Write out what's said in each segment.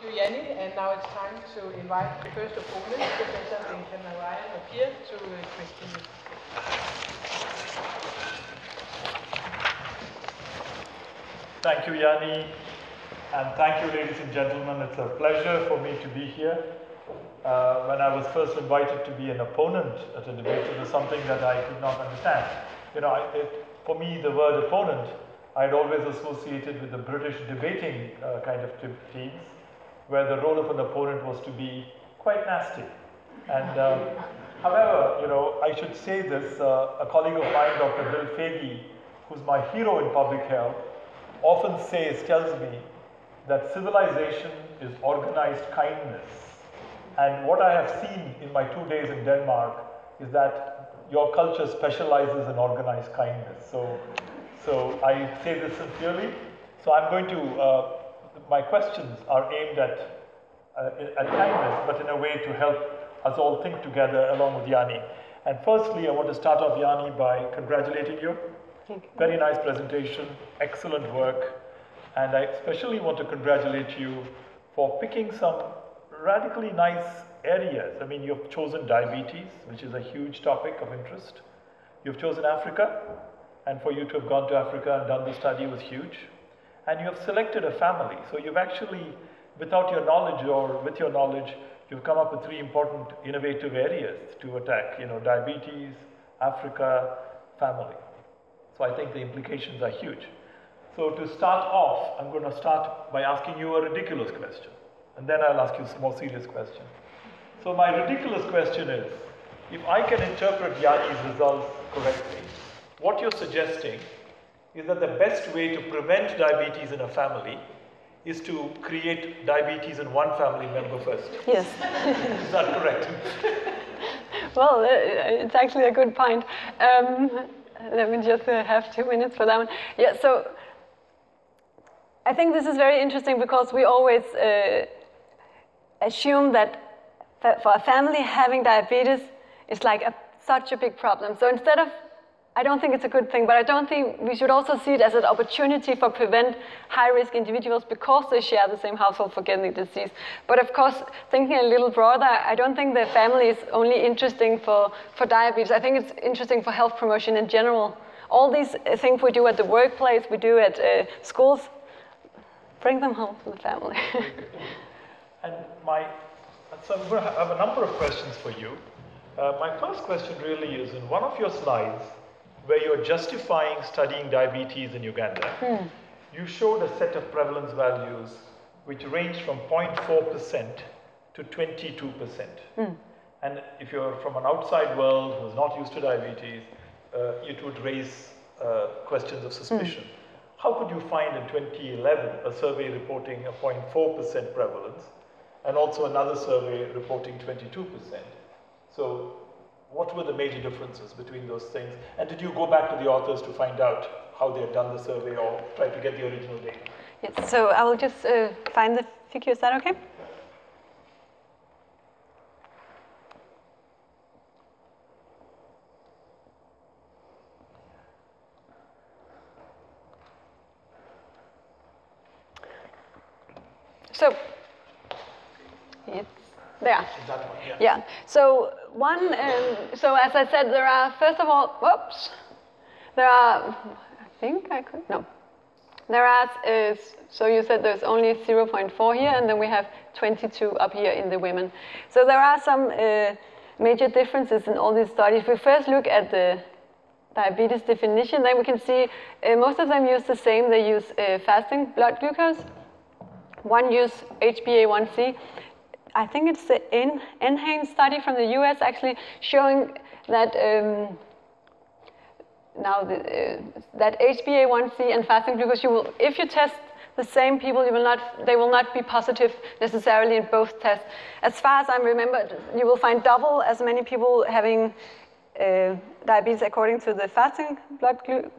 you, Jannie, and now it's time to invite the first opponent, Professor Benjamin Ryan up here to question you. Thank you, Jannie, and thank you, ladies and gentlemen. It's a pleasure for me to be here. When I was first invited to be an opponent at a debate, it was something that I could not understand. You know, for me, the word opponent, I'd always associated with the British debating kind of teams, where the role of an opponent was to be quite nasty. And however, you know, I should say this, a colleague of mine, Dr. Bill Fagey, who's my hero in public health, often tells me that civilization is organized kindness. And what I have seen in my 2 days in Denmark is that your culture specializes in organized kindness. So I say this sincerely. So I'm going to, my questions are aimed at kindness, but in a way to help us all think together along with Jannie. And firstly, I want to start off, Jannie, by congratulating you. Thank you. Very nice presentation, excellent work. And I especially want to congratulate you for picking some radically nice areas. I mean, you've chosen diabetes, which is a huge topic of interest. You've chosen Africa, and for you to have gone to Africa and done the study was huge. And you have selected a family. So you've actually, without your knowledge or with your knowledge, you've come up with 3 important innovative areas to attack, you know, diabetes, Africa, family. So I think the implications are huge. So to start off, I'm going to start by asking you a ridiculous question. And then I'll ask you some more serious questions. So my ridiculous question is, if I can interpret Jannie's results correctly, what you're suggesting is that the best way to prevent diabetes in a family is to create diabetes in one family member first. Yes. Is that correct? Well, it's actually a good point. Let me just have 2 minutes for that one. Yeah, so I think this is very interesting because we always assume that for a family having diabetes is like such a big problem. So instead of, I don't think it's a good thing, but I don't think we should also see it as an opportunity for prevent high-risk individuals because they share the same household for getting the disease. But of course, thinking a little broader, I don't think the family is only interesting for diabetes. I think it's interesting for health promotion in general. All these things we do at the workplace, we do at schools, bring them home to the family. And so I'm going to have a number of questions for you. My first question really is, in one of your slides, where you're justifying studying diabetes in Uganda, you showed a set of prevalence values which range from 0.4% to 22%. And if you're from an outside world who's not used to diabetes, it would raise questions of suspicion. How could you find in 2011 a survey reporting a 0.4% prevalence and also another survey reporting 22%? So what were the major differences between those things? And did you go back to the authors to find out how they had done the survey or try to get the original data? Yes, so I will just find the figure. Is that okay? So, it's there. Yeah. So so as I said, there are, first of all, there are, I think I could, no. There are, so you said there's only 0.4 here, and then we have 22 up here in the women. So there are some major differences in all these studies. If we first look at the diabetes definition, then we can see most of them use the same. They use fasting blood glucose. One use HbA1c. I think it's the NHANES study from the US actually showing that that HbA1c and fasting glucose, if you test the same people, they will not be positive necessarily in both tests. As far as I remember, you will find double as many people having diabetes according to the fasting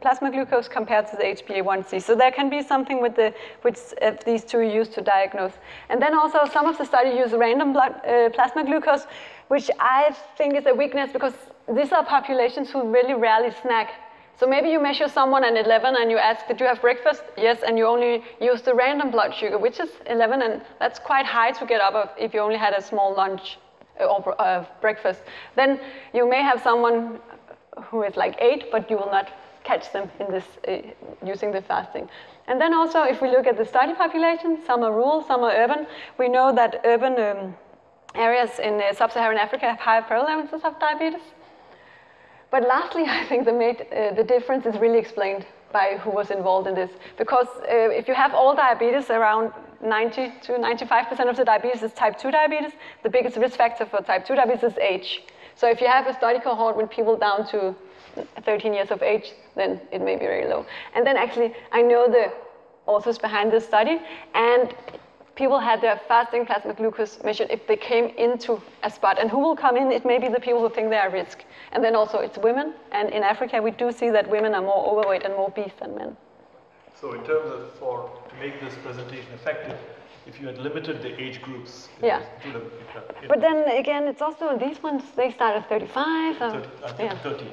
plasma glucose compared to the HbA1c. So there can be something with which these two are used to diagnose. And then also some of the studies use random plasma glucose, which I think is a weakness because these are populations who really rarely snack. So maybe you measure someone at 11 and you ask, did you have breakfast? Yes, and you only use the random blood sugar, which is 11, and that's quite high to get up of if you only had a small lunch or breakfast. Then you may have someone who is like 8, but you will not catch them in this using the fasting. And then also, if we look at the study population, some are rural, some are urban. We know that urban areas in sub-Saharan Africa have higher prevalences of diabetes. But lastly, I think the difference is really explained by who was involved in this. Because if you have all diabetes, around 90 to 95% of the diabetes is type 2 diabetes. The biggest risk factor for type 2 diabetes is age. So if you have a study cohort with people down to 13 years of age, then it may be very low. And then actually, I know the authors behind this study, and people had their fasting plasma glucose measured if they came into a spot. And who will come in? It may be the people who think they are at risk. And then also it's women. And in Africa, we do see that women are more overweight and more obese than men. So in terms of, to make this presentation effective, if you had limited the age groups, yeah. But then again, it's also these ones, they start at 35. 13.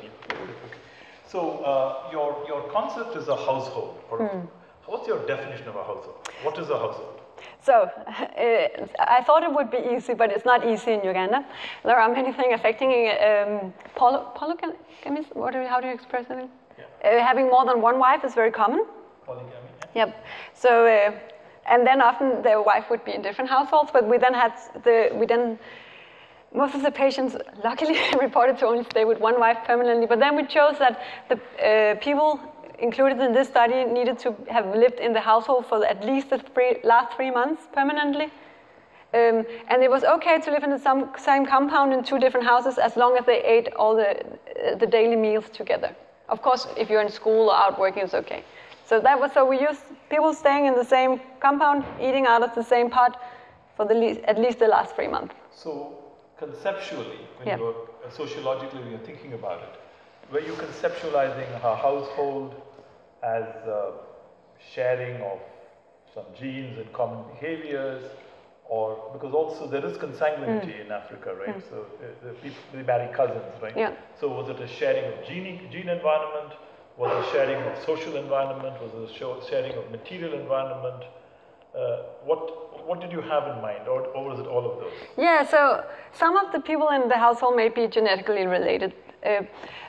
So your concept is a household. What's your definition of a household? What is a household? So, I thought it would be easy, but it's not easy in Uganda. There are many things affecting polygamy. How do you express it? Yeah. Having more than one wife is very common. Polygamy. Yeah. Yep. So, and then often the wife would be in different households, but we then most of the patients luckily reported to only stay with one wife permanently. But then we chose that the people included in this study needed to have lived in the household for at least the last 3 months permanently. And it was okay to live in the same compound in 2 different houses as long as they ate all the daily meals together. Of course, if you're in school or out working, it's okay. So we used people staying in the same compound, eating out of the same pot for at least the last 3 months. So conceptually, when you're sociologically, when you're thinking about it, were you conceptualizing a household as sharing of some genes and common behaviors, or because also there is consanguinity in Africa, right? So they marry cousins, right? Yeah. So was it a sharing of gene environment? Was it a sharing of social environment? Was it a sharing of material environment? What did you have in mind, or was it all of those? Yeah, so some of the people in the household may be genetically related.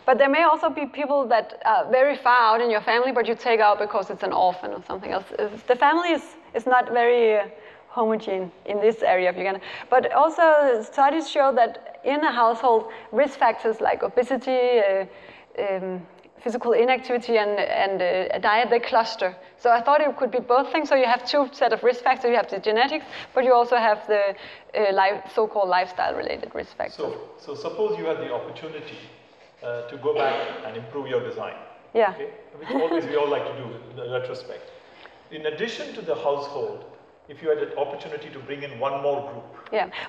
But there may also be people that are very far out in your family, but you take out because it's an orphan or something else. The family is not very homogeneous in this area of Uganda. But also studies show that in a household, risk factors like obesity, physical inactivity, and a diet, they cluster. So I thought it could be both things. So you have 2 sets of risk factors. You have the genetics, but you also have the so-called lifestyle-related risk factors. So suppose you had the opportunity to go back and improve your design. Yeah. Okay? Which always we all like to do in retrospect. In addition to the household, if you had an opportunity to bring in one more group,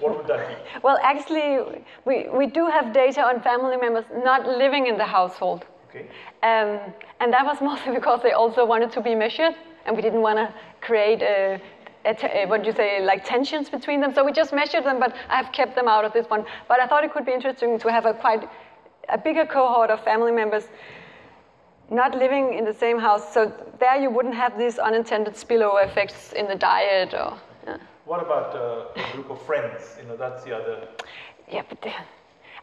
what would that be? Well, actually, we do have data on family members not living in the household. Okay. And that was mostly because they also wanted to be measured, and we didn't want to create like tensions between them. So we just measured them, but I've kept them out of this one. But I thought it could be interesting to have a bigger cohort of family members not living in the same house. So there you wouldn't have these unintended spillover effects in the diet. Or What about a group of friends? That's the other. Yeah, but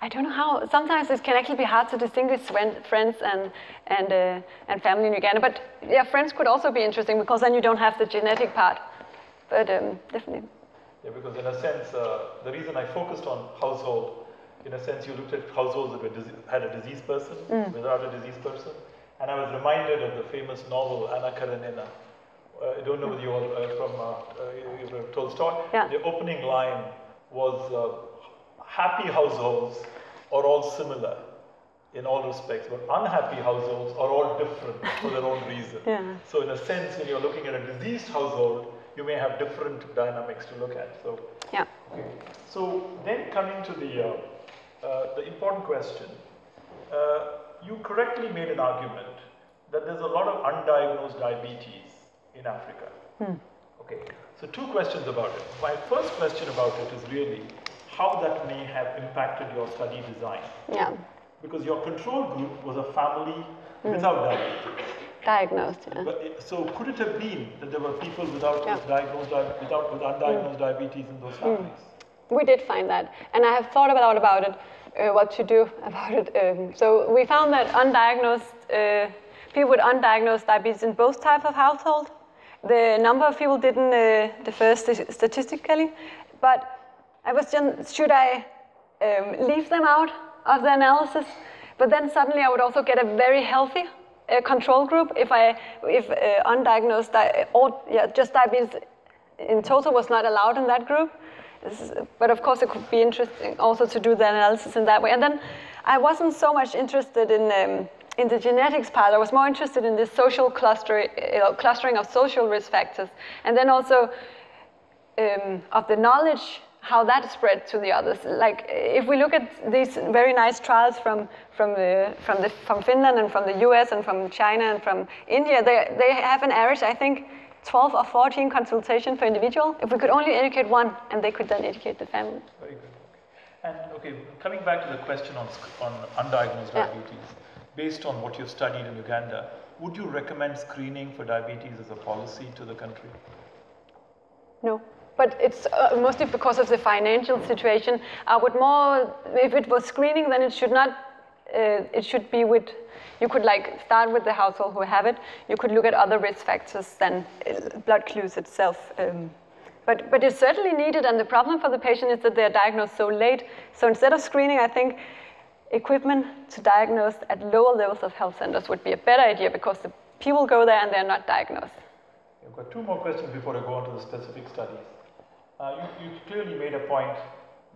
I don't know how. Sometimes it can actually be hard to distinguish friends and family in Uganda. But yeah, friends could also be interesting because then you don't have the genetic part. But definitely. Yeah, because in a sense, the reason I focused on household, in a sense, you looked at households that had a diseased person, without a diseased person. And I was reminded of the famous novel Anna Karenina. I don't know whether you all from Tolstoy. Yeah. The opening line was, happy households are all similar in all respects, but unhappy households are all different for their own reason. Yeah. So in a sense, when you're looking at a diseased household, you may have different dynamics to look at. So, yeah. Okay. So then coming to the important question, you correctly made an argument that there's a lot of undiagnosed diabetes in Africa. Okay, so 2 questions about it. My first question about it is really how that may have impacted your study design. Yeah. because your control group was a family without diabetes. Diagnosed, yeah. So could it have been that there were people with undiagnosed diabetes in those families? We did find that, and I have thought about it, what to do about it. So we found that people with undiagnosed diabetes in both types of household, the number of people didn't differ statistically, but I was just, should I leave them out of the analysis? But then suddenly I would also get a very healthy control group if undiagnosed just diabetes in total was not allowed in that group. But of course it could be interesting also to do the analysis in that way. And then I wasn't so much interested in the genetics part. I was more interested in the social clustering of social risk factors, and then also of the knowledge, how that spread to the others. Like if we look at these very nice trials from Finland and from the US and from China and from India, they have an average, I think, 12 or 14 consultations per individual. If we could only educate one, and they could then educate the family. Very good. And okay, coming back to the question on undiagnosed diabetes, based on what you've studied in Uganda, would you recommend screening for diabetes as a policy to the country? No. But it's mostly because of the financial situation. I would more, if it was screening, then it should not, it should be with, you could like start with the household who have it. You could look at other risk factors than blood clues itself. But it's certainly needed, and the problem for the patient is that they're diagnosed so late. So instead of screening, I think equipment to diagnose at lower levels of health centers would be a better idea, because the people go there and they're not diagnosed. I've got two more questions before I go on to the specific studies. You clearly made a point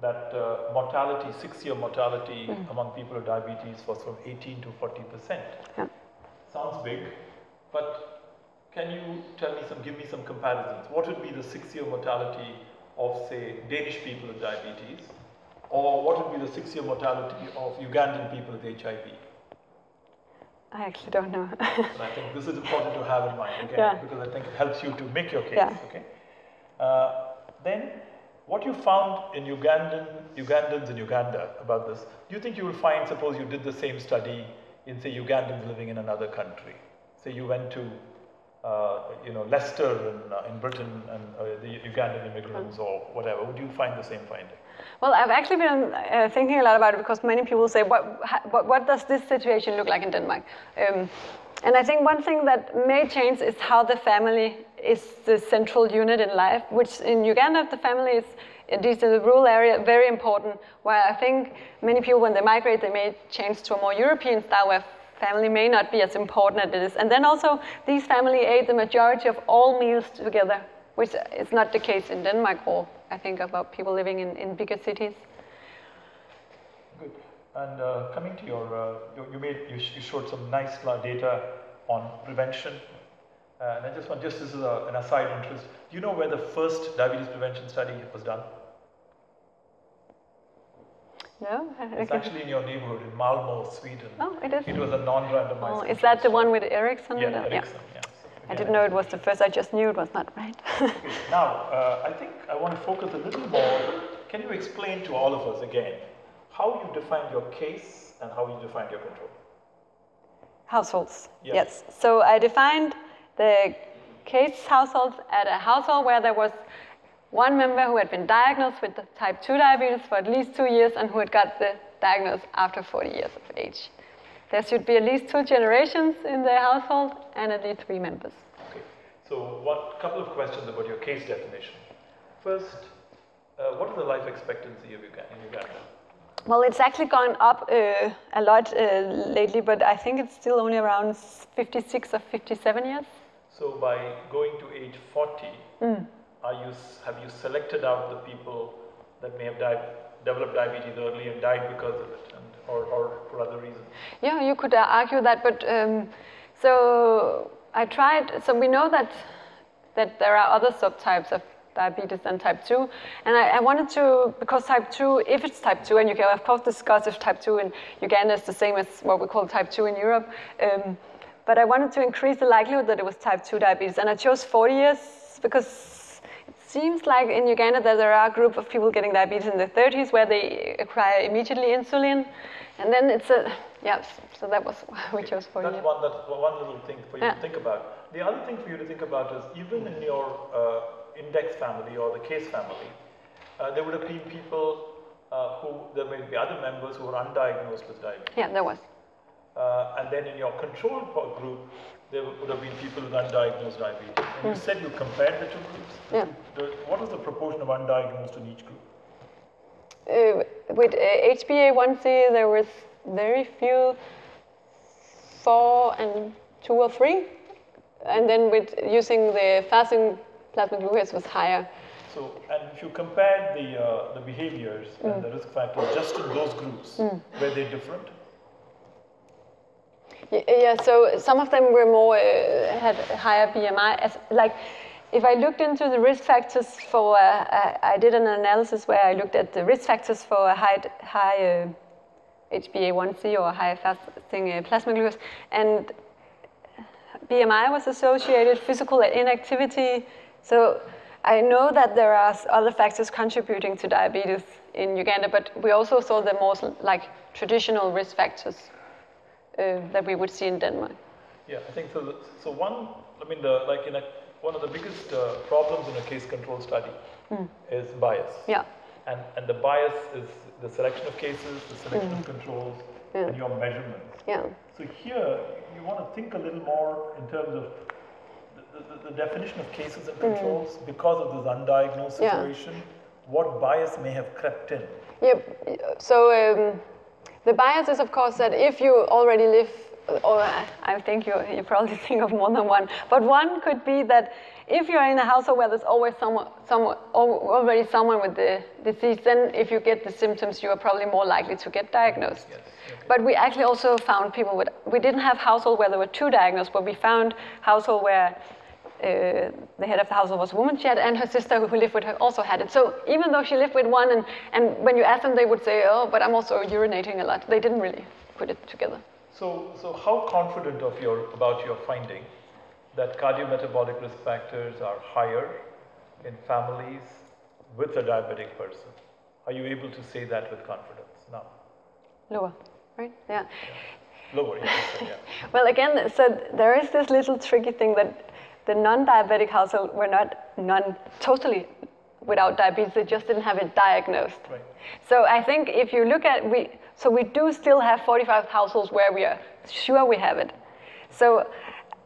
that mortality, 6-year mortality among people with diabetes was from 18 to 40%. Yeah. Sounds big, but can you give me some comparisons? What would be the 6-year mortality of, say, Danish people with diabetes, or what would be the 6-year mortality of Ugandan people with HIV? I actually don't know. And I think this is important to have in mind, okay? Because I think it helps you to make your case, okay? Then, what you found in Ugandans in Uganda about this, do you think you will find, suppose you did the same study in, say, Ugandans living in another country? Say you went to, Leicester in Britain, and the Ugandan immigrants or whatever, would you find the same finding? Well, I've actually been thinking a lot about it, because many people say, what does this situation look like in Denmark? And I think one thing that may change is how the family is the central unit in life, which in Uganda, the family is, at least in the rural area, very important, where I think many people, when they migrate, they may change to a more European style, where family may not be as important as it is. And then also, these families ate the majority of all meals together, which is not the case in Denmark, or I think about people living in bigger cities. Good. And coming to your, you showed some nice data on prevention. And I just want, this is an aside interest. Do you know where the first diabetes prevention study was done? No. It's actually in your neighborhood, in Malmö, Sweden. Oh, it is? It was a non-randomized. Oh, is that the one with Ericsson? Yeah, Ericsson, yeah. I didn't know it was the first, I just knew it was not right. Okay. Now, I think I want to focus a little more. Can you explain to all of us again how you defined your case and how you defined your control? Households, yes. So I defined the case households at a household where there was one member who had been diagnosed with type 2 diabetes for at least 2 years and who had got the diagnosis after 40 years of age. There should be at least 2 generations in the household and at least 3 members. Okay, so couple of questions about your case definition. First, what is the life expectancy in Uganda? Well, it's actually gone up a lot lately, but I think it's still only around 56 or 57 years. So by going to age 40, have you selected out the people that may have developed diabetes early and died because of it, or for other reasons? Yeah, you could argue that, but so I tried. So we know that there are other subtypes of diabetes than type 2, and I wanted to, because type 2, if it's type 2, and you can of course discuss if type 2 in Uganda is the same as what we call type 2 in Europe, but I wanted to increase the likelihood that it was type 2 diabetes, and I chose 40 years because seems like in Uganda that there are a group of people getting diabetes in their 30s where they require immediately insulin, and then it's a, yeah, so that was why we chose for you. That's one little thing for you to think about. The other thing for you to think about is even in your index family or the case family, there would have been people there may be other members who were undiagnosed with diabetes. Yeah, there was. And then in your control group, there would have been people with undiagnosed diabetes. And you said you compared the two groups. Yeah. What was the proportion of undiagnosed in each group? With HbA1c, there was very few, 4 and 2 or 3. And then with using the fasting plasma glucose was higher. So, and if you compare the behaviors and the risk factors just in those groups, were they different? Yeah, so some of them were more, had higher BMI. If I looked into the risk factors for, I did an analysis where I looked at the risk factors for a high HbA1c or high fasting plasma glucose, and BMI was associated, physical inactivity. So I know that there are other factors contributing to diabetes in Uganda, but we also saw the more like traditional risk factors that we would see in Denmark. Yeah, I think so. So one, I mean, one of the biggest problems in a case control study is bias. Yeah. And the bias is the selection of cases, the selection of controls, and your measurements. Yeah. So here, you want to think a little more in terms of the definition of cases and controls because of this undiagnosed situation. What bias may have crept in? Yep. So the bias is, of course, that if you already live, or I think you probably think of more than one, but one could be that if you're in a household where there's always already someone with the disease, then if you get the symptoms, you are probably more likely to get diagnosed. Yes. Okay. But we actually also found people we didn't have household where there were 2 diagnosed, but we found household where the head of the household was a woman, she had, and her sister who lived with her also had it. So even though she lived with one, and when you ask them, they would say, oh, but I'm also urinating a lot. They didn't really put it together. So how confident about your finding that cardiometabolic risk factors are higher in families with a diabetic person? Are you able to say that with confidence now? Lower, right? Yeah. Lower, yeah. Well, again, so there is this little tricky thing that the non-diabetic household were not totally without diabetes, they just didn't have it diagnosed. Right. So I think if you look at, we do still have 45 households where we are sure we have it. So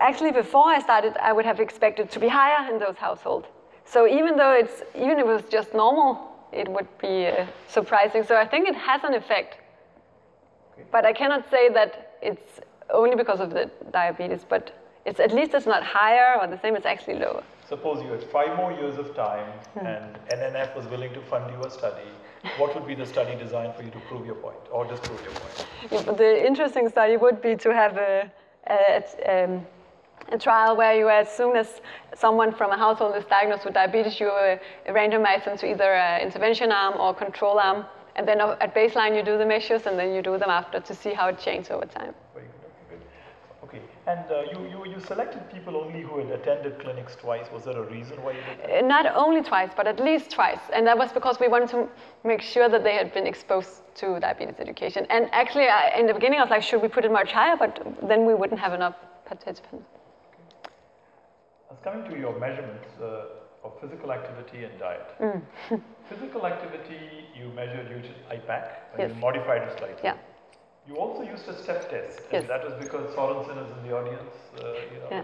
actually before I started, I would have expected to be higher in those households. So even if it was just normal, it would be surprising. So I think it has an effect. Okay. But I cannot say that it's only because of the diabetes, but at least it's not higher or the same, it's actually lower. Suppose you had 5 more years of time and NNF was willing to fund you a study, what would be the study design for you to prove your point or disprove your point? Yeah, the interesting study would be to have a trial where you, as soon as someone from a household is diagnosed with diabetes, you randomize them to either an intervention arm or control arm, and then at baseline you do the measures and then you do them after to see how it changes over time. Very good. Okay, and you selected people only who had attended clinics twice. Was there a reason why you did that? Not only twice, but at least twice. And that was because we wanted to make sure that they had been exposed to diabetes education. And actually, in the beginning, I was like, should we put it much higher? But then we wouldn't have enough participants. Okay. I was coming to your measurements of physical activity and diet. Physical activity, you measured using IPAC, and you modified it slightly. Yeah. You also used a step test, Yes. and that was because Sorensen is in the audience.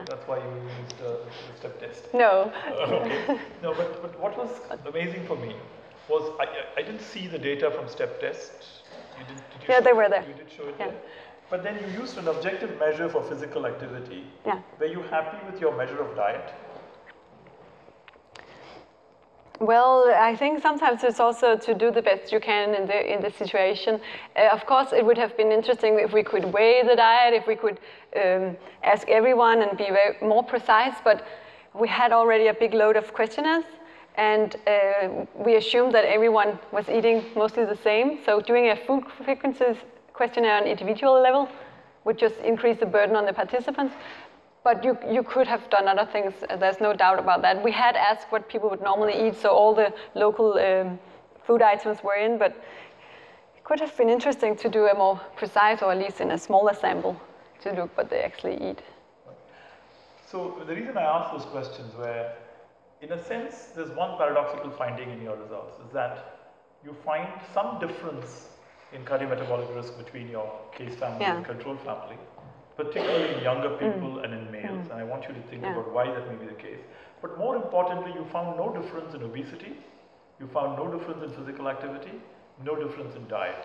That's why you used a step test. No. Okay. No, but what was amazing for me was I didn't see the data from step test. Did you They were there. You did show it there. But then you used an objective measure for physical activity. Yeah. Were you happy with your measure of diet? Well, I think sometimes it's also to do the best you can in the situation. Of course, it would have been interesting if we could weigh the diet, if we could ask everyone and be more precise, but we had already a big load of questionnaires, and we assumed that everyone was eating mostly the same. So doing a food frequencies questionnaire on individual level would just increase the burden on the participants. but you could have done other things. There's no doubt about that. We had asked what people would normally eat, so all the local food items were in, but it could have been interesting to do a more precise, or at least in a smaller sample, to look what they actually eat. So the reason I asked those questions were, in a sense, there's one paradoxical finding in your results, is that you find some difference in cardiometabolic risk between your case family and control family, particularly in younger people and in males. And I want you to think about why that may be the case. But more importantly, you found no difference in obesity, you found no difference in physical activity, no difference in diet.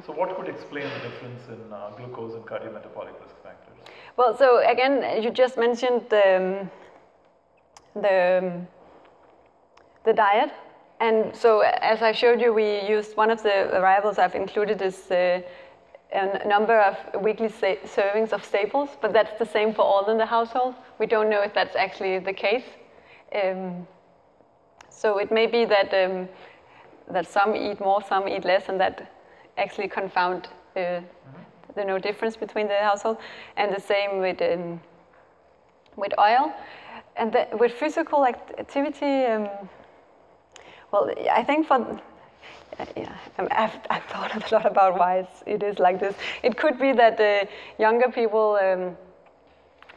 So what could explain the difference in glucose and cardiometabolic risk factors? Well, so again, you just mentioned the diet. And so, as I showed you, we used one of the variables I've included is a number of weekly servings of staples, but that's the same for all in the household. We don't know if that's actually the case. So it may be that that some eat more, some eat less, and that actually confound the no difference between the household. And the same with oil, and with physical activity. Well, I think I've thought a lot about why it is like this. It could be that younger people,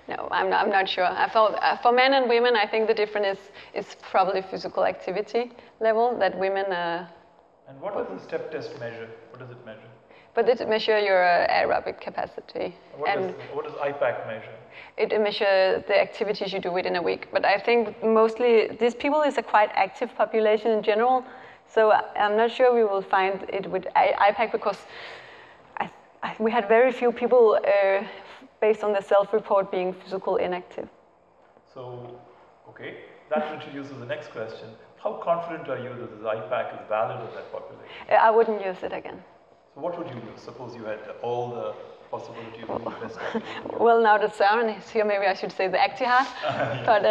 no, I'm not sure. I thought for men and women, I think the difference is probably physical activity level, that women... And what does the step test measure? What does it measure? But it measures your aerobic capacity. What does IPAC measure? It measures the activities you do within a week. But I think mostly these people is a quite active population in general. So I'm not sure we will find it with IPAC, because we had very few people based on the self-report being physical inactive. So, okay, that introduces the next question. How confident are you that this IPAC is valid in that population? I wouldn't use it again. So what would you use? Suppose you had all the possibility of doing the best. Well, now that Søren is here, maybe I should say the ActiHeart. But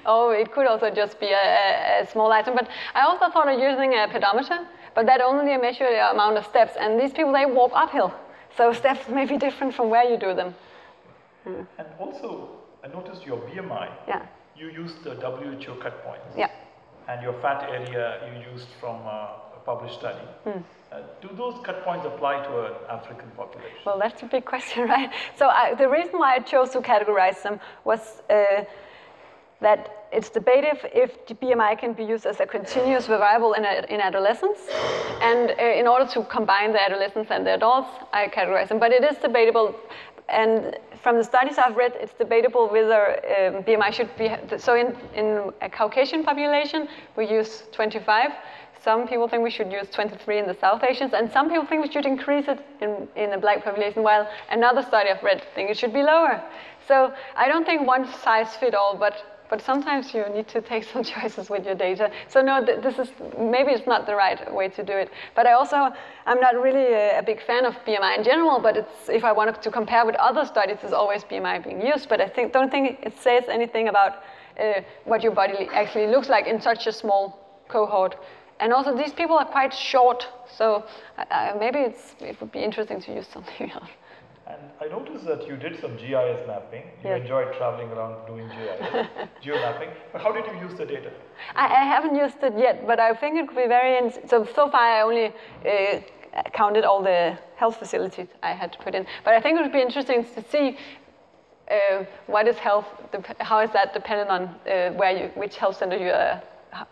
oh, it could also just be a small item. But I also thought of using a pedometer, but that only measures the amount of steps. And these people, they walk uphill, so steps may be different from where you do them. And also, I noticed your BMI. Yeah. You used the WHO cut points. Yeah. And your fat area you used from a published study. Do those cut points apply to an African population? Well, that's a big question, right? So the reason why I chose to categorize them was that it's debated if the BMI can be used as a continuous variable in adolescence. And in order to combine the adolescents and the adults, I categorize them. But it is debatable. And from the studies I've read, it's debatable whether BMI should be... So in a Caucasian population, we use 25. Some people think we should use 23 in the South Asians, and some people think we should increase it in the black population, while another study I've read thinks it should be lower. So I don't think one size fits all, but sometimes you need to take some choices with your data. So no, maybe it's not the right way to do it. But I'm not really a big fan of BMI in general, but if I wanted to compare with other studies, there's always BMI being used. But I don't think it says anything about what your body actually looks like in such a small cohort. And also, these people are quite short, so maybe it would be interesting to use something else. And I noticed that you did some GIS mapping. You enjoyed traveling around doing GIS, geomapping. But how did you use the data? I haven't used it yet, but I think it could be very... So far, I only counted all the health facilities I had to put in. But I think it would be interesting to see what is health, how is that dependent on which health center you are,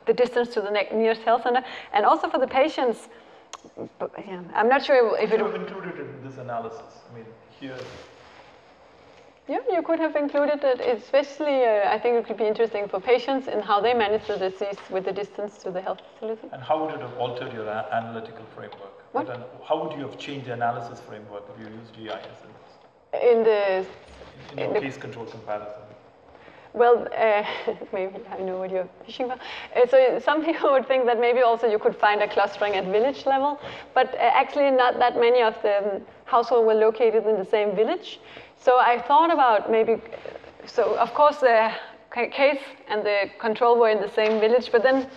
the distance to the nearest health center, and also for the patients. But, yeah, I'm not sure if it... You have included it in this analysis. I mean, here... Yeah, you could have included it, especially I think it could be interesting for patients and how they manage the disease with the distance to the health facility. And how would it have altered your analytical framework? What? How would you have changed the analysis framework if you used GIS in this? In the case control comparison? Well, maybe I know what you're fishing for. So some people would think that maybe also you could find a clustering at village level, but actually not that many of the households were located in the same village. So I thought about maybe, so of course the case and the control were in the same village, but then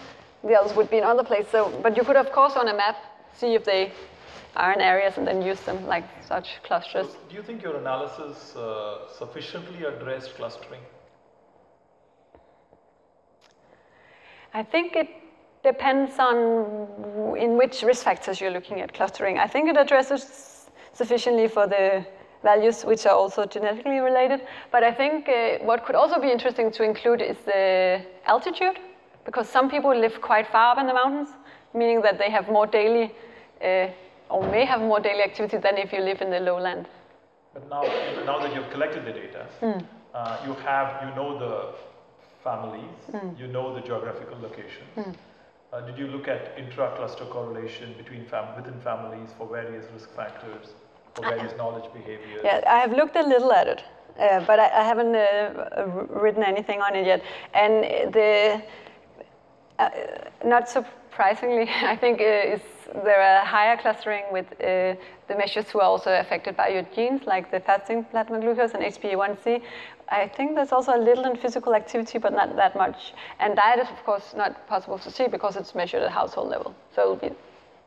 the others would be in other places. So, but you could of course on a map see if they iron areas and then use them like such clusters. So do you think your analysis sufficiently addressed clustering? I think it depends on in which risk factors you're looking at clustering. I think it addresses sufficiently for the values which are also genetically related, but I think what could also be interesting to include is the altitude, because some people live quite far up in the mountains, meaning that they have more daily, or may have more daily activity than if you live in the lowland. But now that you've collected the data, you know the families, you know the geographical locations. Did you look at intra-cluster correlation within families for various risk factors, for various knowledge behaviors? Yeah, I have looked a little at it, but I haven't written anything on it yet. And not surprisingly, I think there are higher clustering with the measures who are also affected by your genes, like the fasting plasma glucose and HbA1c. I think there's also a little in physical activity, but not that much. And diet is, of course, not possible to see because it's measured at household level. So it'll be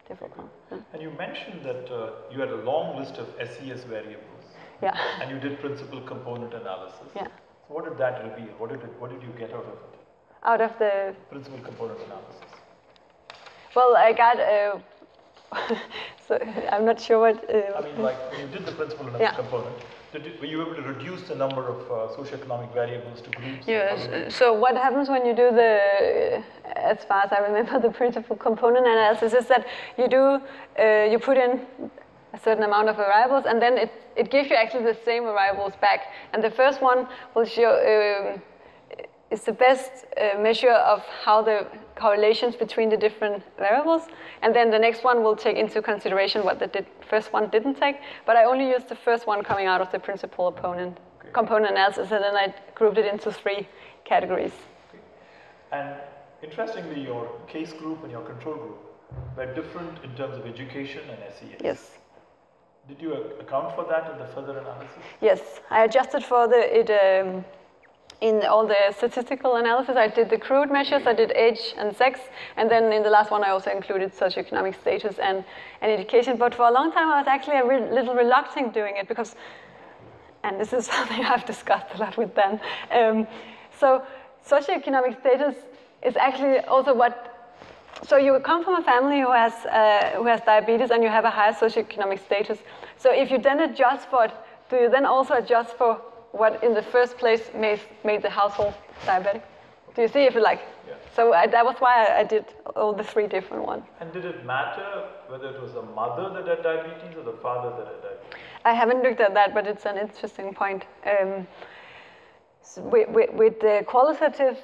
difficult. And you mentioned that you had a long list of SES variables. Yeah. And you did principal component analysis. Yeah. So what did that reveal? What did you get out of it? Out of the principal component analysis. Well, I got. So I'm not sure what. I mean, like when you did the principal component, were you able to reduce the number of socioeconomic variables to groups? Yes. So what happens when you do the, as far as I remember, the principal component analysis is that you do you put in a certain amount of variables, and then it gives you actually the same variables back. And the first one will show is the best measure of how the correlations between the different variables, and then the next one will take into consideration what the first one didn't take, but I only used the first one coming out of the principal component analysis, and then I grouped it into 3 categories. Okay. And interestingly, your case group and your control group were different in terms of education and SES. Yes. Did you account for that in the further analysis? Yes, I adjusted for in all the statistical analysis. I did the crude measures, I did age and sex, and then in the last one I also included socioeconomic status and education. But for a long time I was actually a little reluctant doing it because, and this is something I've discussed a lot with Dan. So socioeconomic status is actually also so you come from a family who has diabetes and you have a higher socioeconomic status. So if you then adjust for it, do you then also adjust for what in the first place made the household diabetic? Do you see if you like? Yeah. So that was why I did all the 3 different ones. And did it matter whether it was the mother that had diabetes or the father that had diabetes? I haven't looked at that, but it's an interesting point. So with the qualitative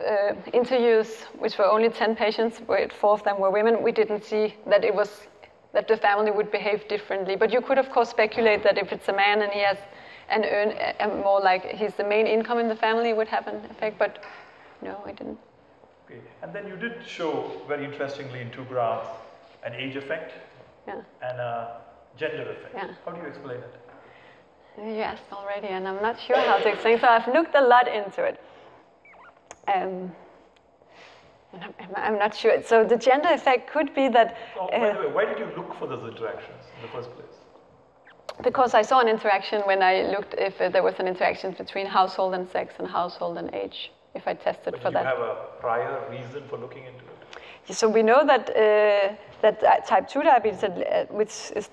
interviews, which were only 10 patients, where 4 of them were women, we didn't see that that the family would behave differently. But you could, of course, speculate that if it's a man and he has more like he's the main income in the family, would have an effect, but no, I didn't. Okay, and then you did show, very interestingly in 2 graphs, an age effect and a gender effect. Yeah. How do you explain it? You asked already, and I'm not sure how to explain, so I've looked a lot into it. And I'm not sure. So the gender effect could be that... by the way, why did you look for those interactions in the first place? Because I saw an interaction when I looked if there was an interaction between household and sex and household and age, if I tested for that. Did you have a prior reason for looking into it? So we know that type 2 diabetes, which is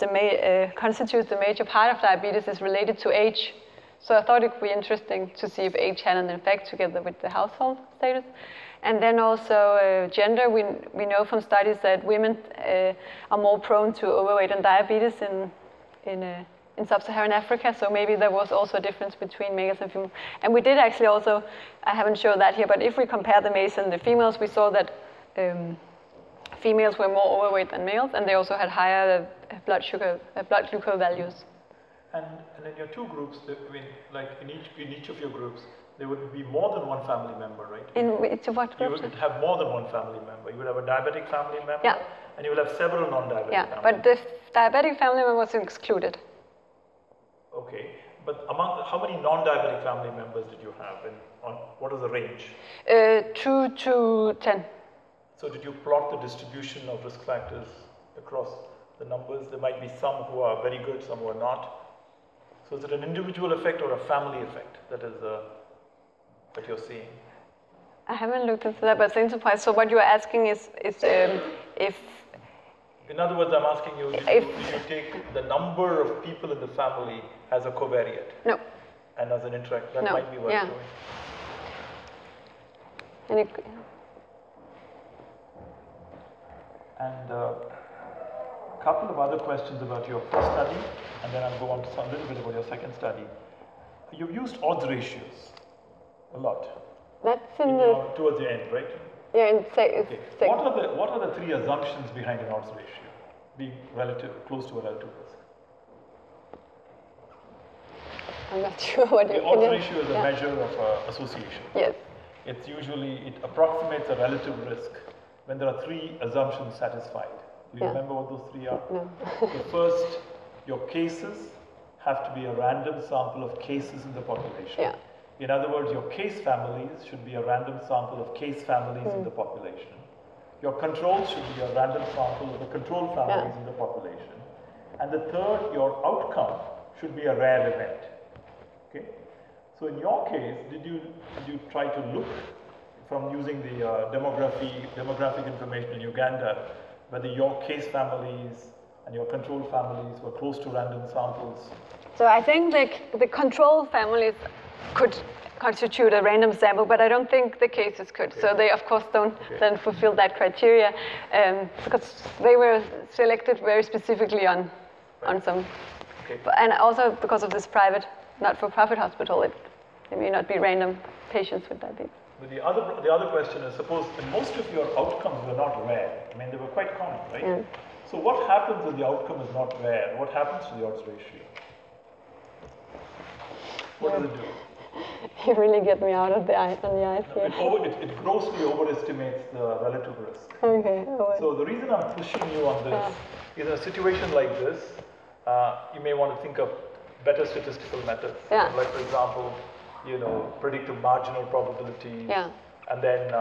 constitutes the major part of diabetes, is related to age. So I thought it would be interesting to see if age had an effect together with the household status. And then also gender, we know from studies that women are more prone to overweight and diabetes in sub-Saharan Africa, so maybe there was also a difference between males and females. And we did actually also, I haven't shown that here, but if we compare the males and the females, we saw that females were more overweight than males, and they also had higher blood glucose values. And in your 2 groups, I mean, like in each of your groups, there would be more than 1 family member, right? In each of what groups? You would have more than 1 family member. You would have a diabetic family member, and you will have several non-diabetic family members. But the diabetic family member was excluded. Okay, but among how many non-diabetic family members did you have, and what was the range? 2 to 10. So did you plot the distribution of risk factors across the numbers? There might be some who are very good, some who are not. So is it an individual effect or a family effect that is that you're seeing? I haven't looked into that, but it's interesting. So what you're asking is if... In other words, I'm asking you, did you take the number of people in the family as a covariate? No. And as an interact, that might be what's going. And a couple of other questions about your first study, and then I'll go on to a little bit about your second study. You've used odds ratios a lot. That's towards the end, right? Yeah, in okay. What are the three assumptions behind an odds ratio, being close to a relative risk? I'm not sure what the odds ratio is a measure of association. Yes. It approximates a relative risk when there are three assumptions satisfied. Do you remember what those three are? No. The first, your cases have to be a random sample of cases in the population. Yeah. In other words, your case families should be a random sample of case families in the population. Your controls should be a random sample of the control families in the population. And the third, your outcome should be a rare event. Okay? So in your case, did you try to look from using the demographic information in Uganda, whether your case families and your control families were close to random samples? So I think the control families could constitute a random sample, but I don't think the cases could. Okay. So they, of course, don't then fulfill that criteria because they were selected very specifically on some. Okay. And also because of this private, not-for-profit hospital, it may not be random patients with diabetes. But the other question is, suppose most of your outcomes were not rare. I mean, they were quite common, right? Yeah. So what happens when the outcome is not rare? What happens to the odds ratio? What does it do? You really get me out of the ice on the ice here. It grossly overestimates the relative risk. Okay. So the reason I'm pushing you on this is in a situation like this, you may want to think of better statistical methods. Yeah. Like, for example, predictive marginal probabilities. Yeah. And then,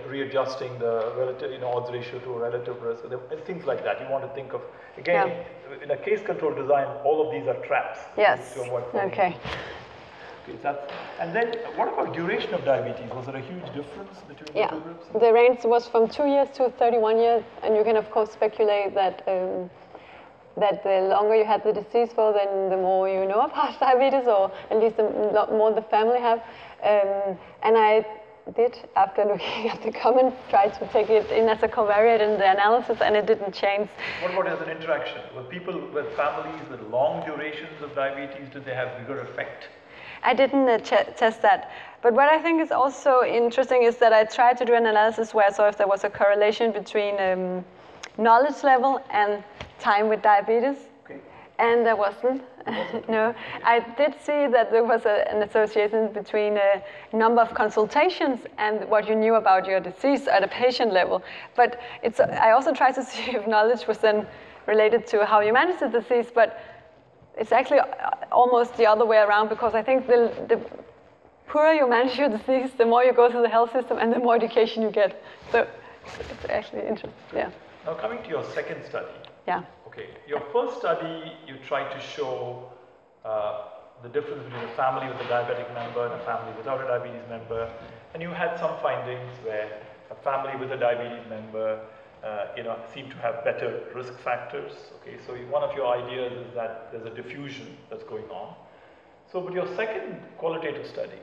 readjusting the relative, odds ratio to a relative risk, and things like that. You want to think of, again, in a case control design, all of these are traps. Yes. Okay, and then, what about duration of diabetes? Was there a huge difference between the two groups? The range was from 2 years to 31 years, and you can, of course, speculate that that the longer you had the disease for, then the more you know about diabetes, or at least the more the family have. And I did, after looking at the comments, try to take it in as a covariate in the analysis, and it didn't change. What about as an interaction? With families with long durations of diabetes, did they have bigger effect? I didn't test that. But what I think is also interesting is that I tried to do an analysis where I saw if there was a correlation between knowledge level and time with diabetes. Okay. And there wasn't. No, I did see that there was an association between a number of consultations and what you knew about your disease at a patient level. But I also tried to see if knowledge was then related to how you manage the disease, but it's actually almost the other way around, because I think the poorer you manage your disease, the more you go through the health system and the more education you get. So it's actually interesting, yeah. Now coming to your second study. Yeah. Okay, your first study, you tried to show the difference between a family with a diabetic member and a family without a diabetes member, and you had some findings where a family with a diabetes member seem to have better risk factors. Okay, so one of your ideas is that there's a diffusion that's going on. So, but your second qualitative study,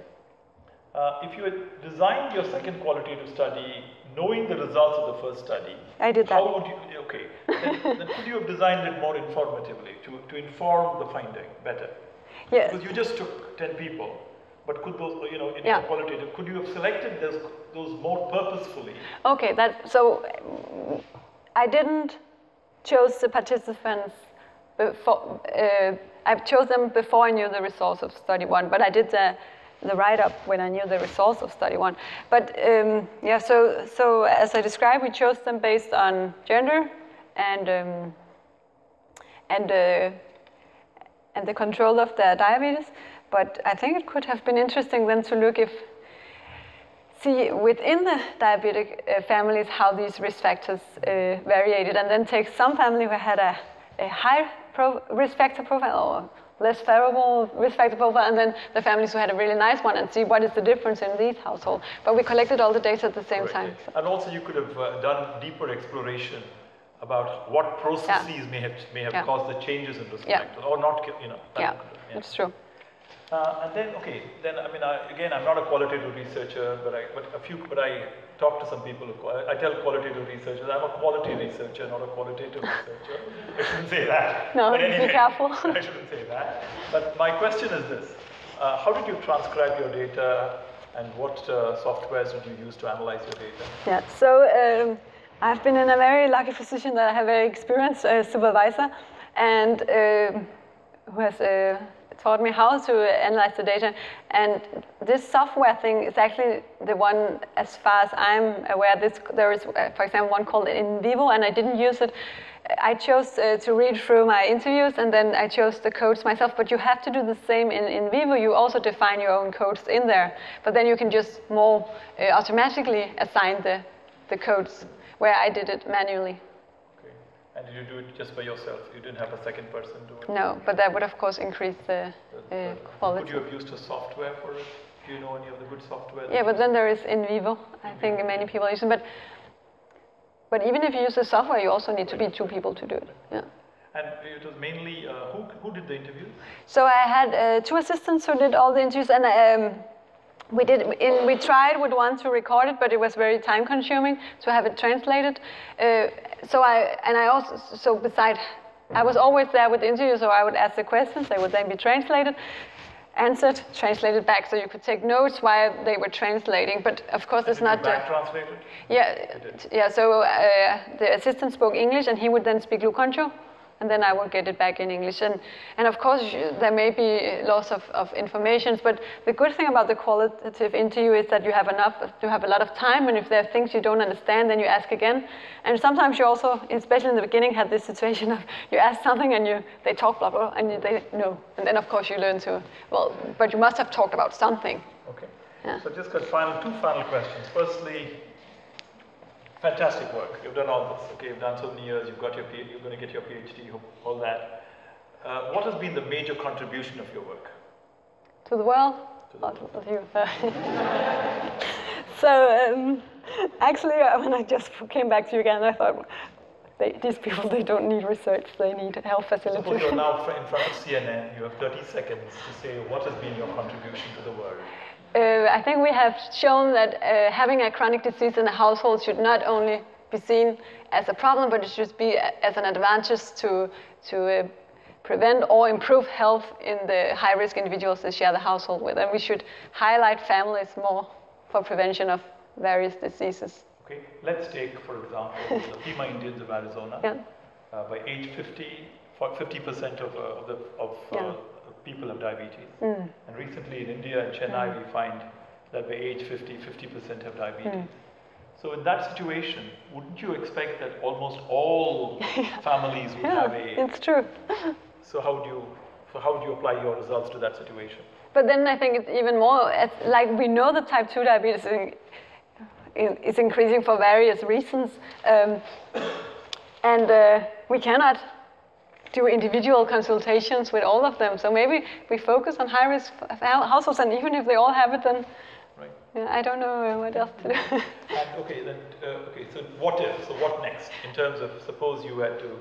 if you had designed your second qualitative study knowing the results of the first study, I did that. How would you? Okay, then could you have designed it more informatively to inform the finding better? Yes. Because you just took 10 people. But could those, in your qualitative, could you have selected those more purposefully? Okay, so I didn't choose the participants before. I chose them before I knew the results of study 1, but I did the write-up when I knew the results of study 1. But so as I described, we chose them based on gender and the control of their diabetes. But I think it could have been interesting then to look see within the diabetic families how these risk factors variated, and then take some family who had a high risk factor profile or less favorable risk factor profile, and then the families who had a really nice one, and see what is the difference in these households. But we collected all the data at the same time. So. And also you could have done deeper exploration about what processes may have caused the changes in risk factors, or not, you know. That's true. And then, then I mean, again, I'm not a qualitative researcher, but I talk to some people. I tell qualitative researchers, I'm a quality researcher, not a qualitative researcher. I shouldn't say that. No, but anyway, be careful. I shouldn't say that. But my question is this: how did you transcribe your data, and what softwares did you use to analyze your data? Yeah. So I've been in a very lucky position that I have a very experienced supervisor, and who has taught me how to analyze the data. And this software thing is actually the one, as far as I'm aware, there is, for example, one called In Vivo, and I didn't use it. I chose to read through my interviews, and then I chose the codes myself, but you have to do the same in Vivo. You also define your own codes in there, but then you can just more automatically assign the codes, where I did it manually. And did you do it just by yourself? You didn't have a second person do it? No, but that would of course increase the quality. Could you have used a software for it? Do you know any of the good software? Yeah, but then there is In Vivo. I think many people use it. But even if you use the software, you also need to be two people to do it. Yeah. And it was mainly, who did the interviews? So I had two assistants who did all the interviews, and we tried with one to record it, but it was very time consuming to have it translated. Besides, I was always there with the interview, so I would ask the questions, they would then be translated, answered, translated back, so you could take notes while they were translating. But of course, it's not back translated. Yeah. So the assistant spoke English, and he would then speak Lukoncho, and then I will get it back in English. And of course, there may be loss of information, but the good thing about the qualitative interview is that you have a lot of time, and if there are things you don't understand, then you ask again. And sometimes you also, especially in the beginning, had this situation of you ask something and they talk blah blah, and they no, and then of course you learn to, but you must have talked about something. Okay. Yeah. So just got two final questions. Firstly, fantastic work. You've done all this. Okay, you've done so many years. You're going to get your PhD. All that. What has been the major contribution of your work to the world? To you. So actually, when I just came back to Uganda, I thought these people, they don't need research. They need health facilities. Suppose you're now in front of CNN. You have 30 seconds to say what has been your contribution to the world. I think we have shown that having a chronic disease in a household should not only be seen as a problem, but it should be as an advantage to prevent or improve health in the high-risk individuals they share the household with. And we should highlight families more for prevention of various diseases. Okay, let's take, for example, the Pima Indians of Arizona. Yeah. By age 50, 50% of people have diabetes. And recently in India and Chennai, we find that by age 50, 50% have diabetes. So in that situation, wouldn't you expect that almost all families would have a... It's true. So how do you apply your results to that situation? But then I think it's even more, like we know that type 2 diabetes is increasing for various reasons. We cannot do individual consultations with all of them. So maybe we focus on high-risk households, and even if they all have it, then I don't know what else to do. So what if? So what next? In terms of, suppose you had to,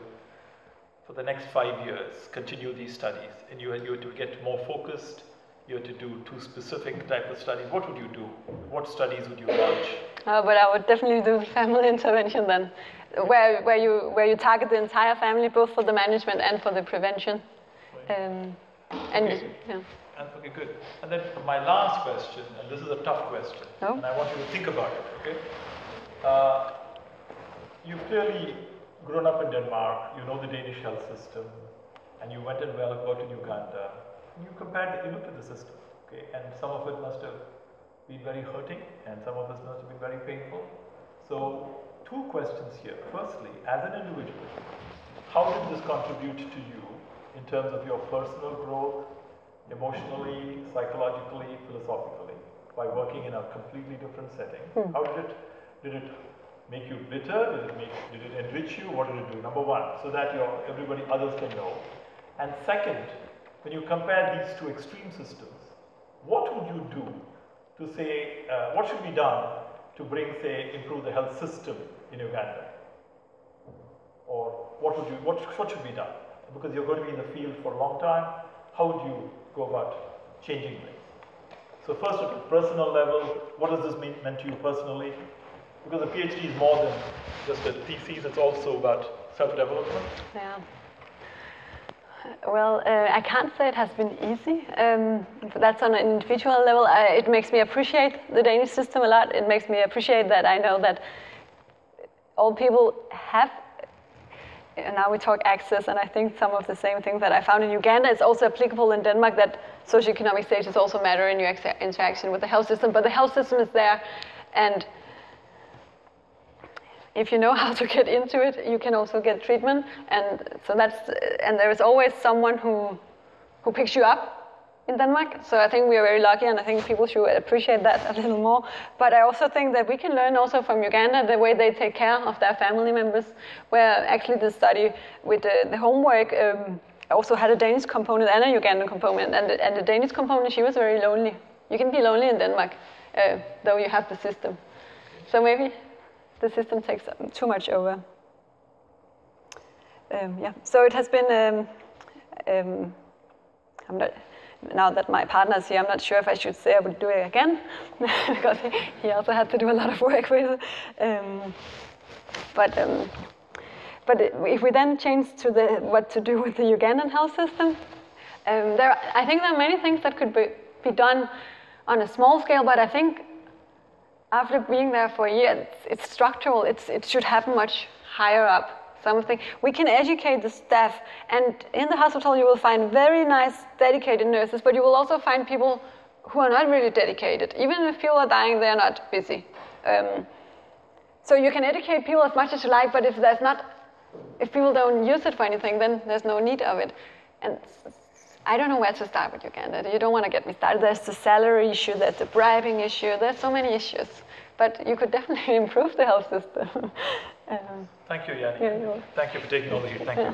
for the next 5 years, continue these studies, and you had to get more focused, you had to do 2 specific type of studies. What would you do? What studies would you launch? But I would definitely do family intervention then, where you target the entire family, both for the management and for the prevention. Okay, good. And then my last question, and this is a tough question, and I want you to think about it, okay? You've clearly grown up in Denmark, you know the Danish health system, and you went and worked in Uganda. And you looked at the system, okay? And some of it must have been very hurting, and some of it must have been very painful. So, 2 questions here. Firstly, as an individual, how did this contribute to you in terms of your personal growth, emotionally, psychologically, philosophically? by working in a completely different setting. How did it make you bitter? Did it enrich you? What did it do? Number one, so that everybody others can know. And second, when you compare these two extreme systems, what would you do to say, what should be done to bring, say, improve the health system in Uganda? Or what should be done? Because you're going to be in the field for a long time, how would you go about changing things? So first at a personal level, what does this mean to you personally? Because a PhD is more than just a thesis, it's also about self-development. Yeah. Well, I can't say it has been easy. That's on an individual level. It makes me appreciate the Danish system a lot. It makes me appreciate that I know that all people have, and now we talk access, and I think some of the same things that I found in Uganda is also applicable in Denmark, that socioeconomic status also matter in your interaction with the health system, but the health system is there, and if you know how to get into it, you can also get treatment, and so and there is always someone who picks you up in Denmark. So I think we are very lucky, and I think people should appreciate that a little more. But I also think that we can learn also from Uganda the way they take care of their family members, where actually the study with the homework also had a Danish component and a Ugandan component, and the Danish component, she was very lonely. You can be lonely in Denmark, though you have the system. So maybe the system takes too much over. Yeah, so it has been, now that my partner is here, I'm not sure if I should say I would do it again, because he also had to do a lot of work with it. But if we then change to what to do with the Ugandan health system, I think there are many things that could be done on a small scale, but I think after being there for a year, it's structural. It should happen much higher up. Something we can educate the staff, and in the hospital you will find very nice, dedicated nurses, but you will also find people who are not really dedicated. Even if people are dying, they are not busy. So you can educate people as much as you like, but if people don't use it for anything, then there's no need of it. And I don't know where to start with Uganda. You don't want to get me started. There's the salary issue, there's the bribing issue, there's so many issues. But you could definitely improve the health system. Thank you, Jannie. Yeah, thank you for taking all the heat. Thank you.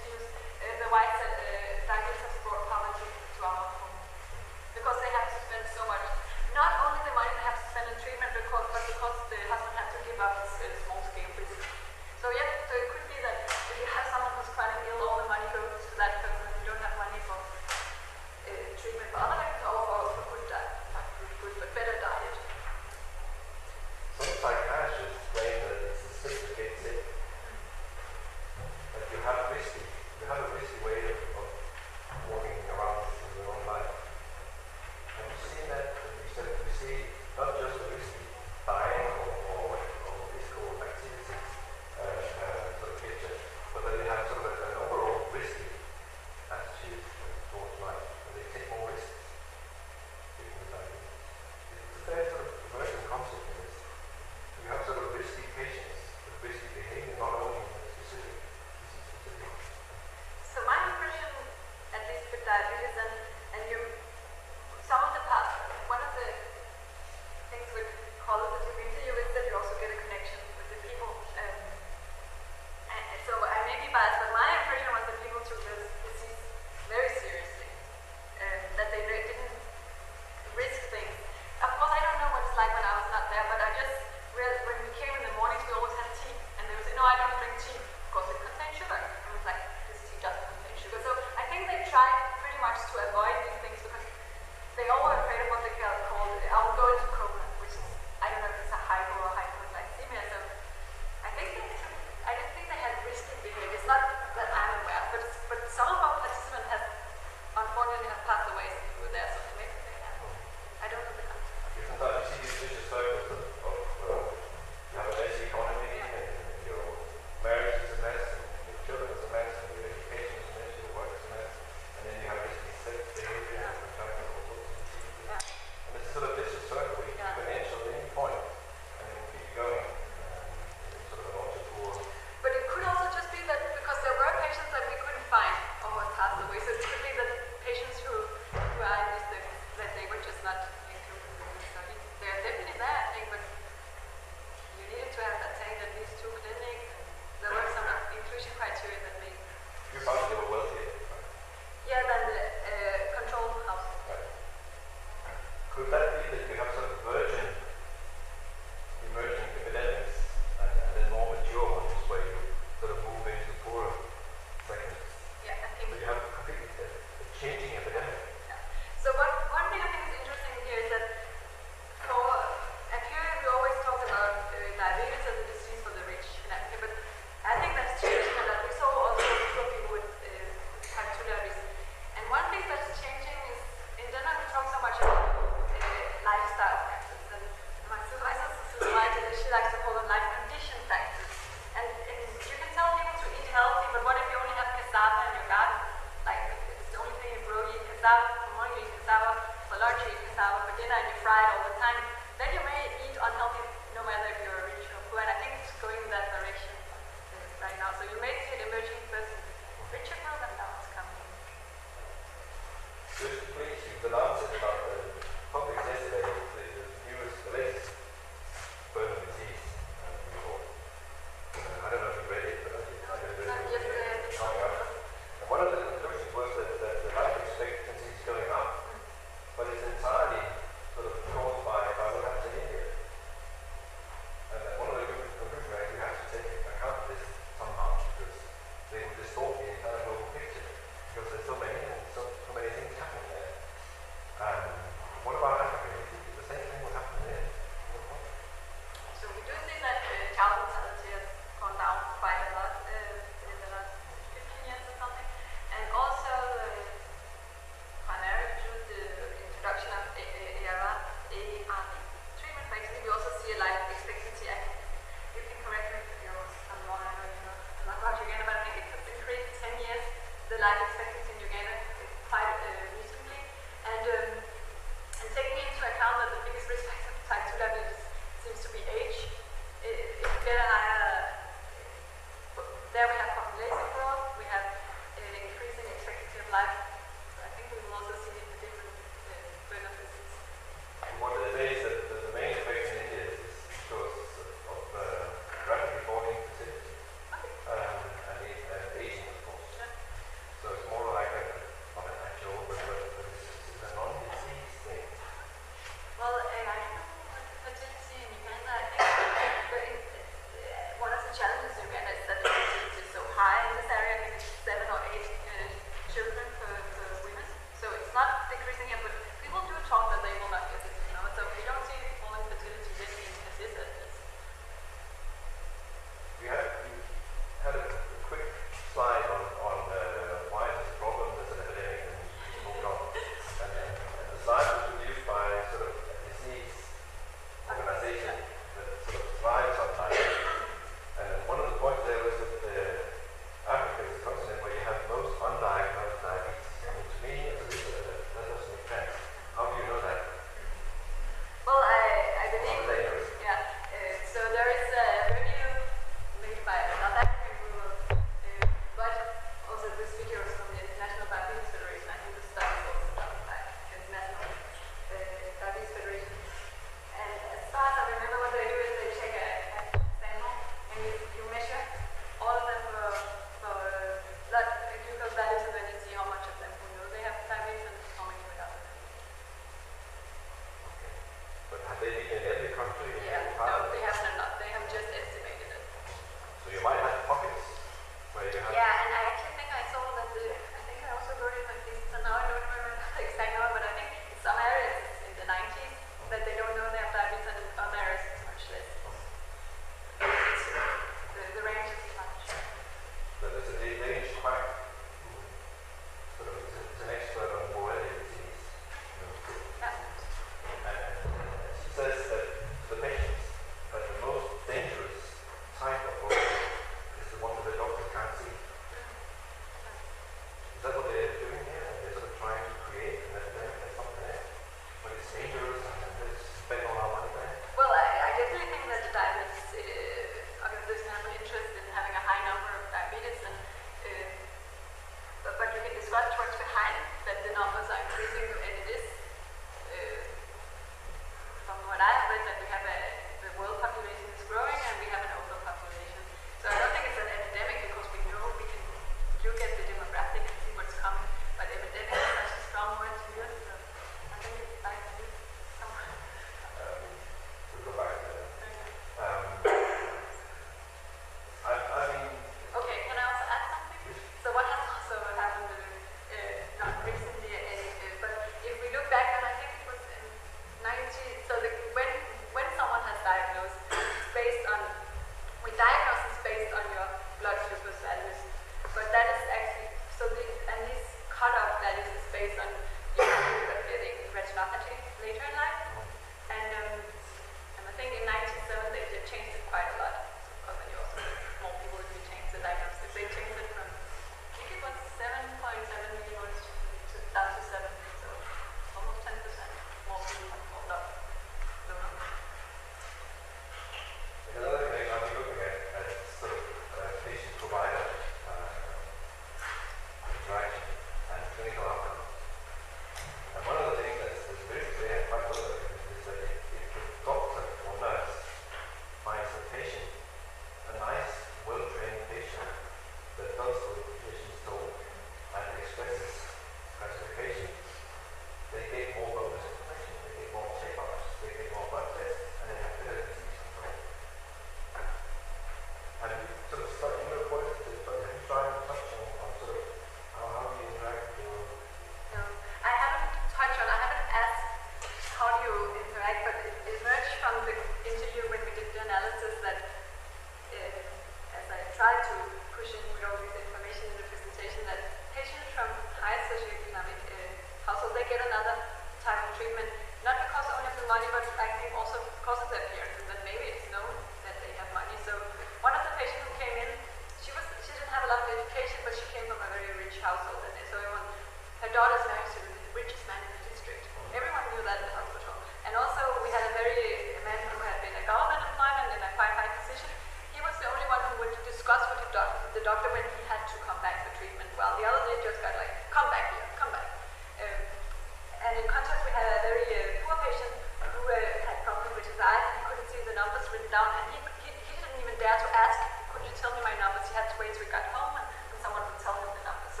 wait till he got home, and someone would tell him the number. So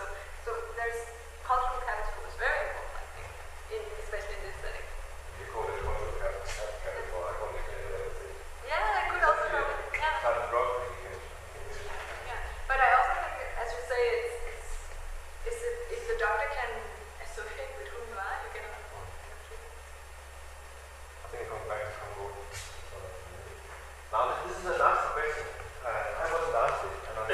there's cultural capital is very important, I think, especially in this setting. You call it cultural capital, I call it literacy. Yeah, I could also call it. Yeah. Kind of broad communication. Yeah, but I also think, as you say, if the doctor can associate with whom you are, you get a lot more. I think it comes back to Congo. Now, this is a last question. I wasn't asked it, and I'm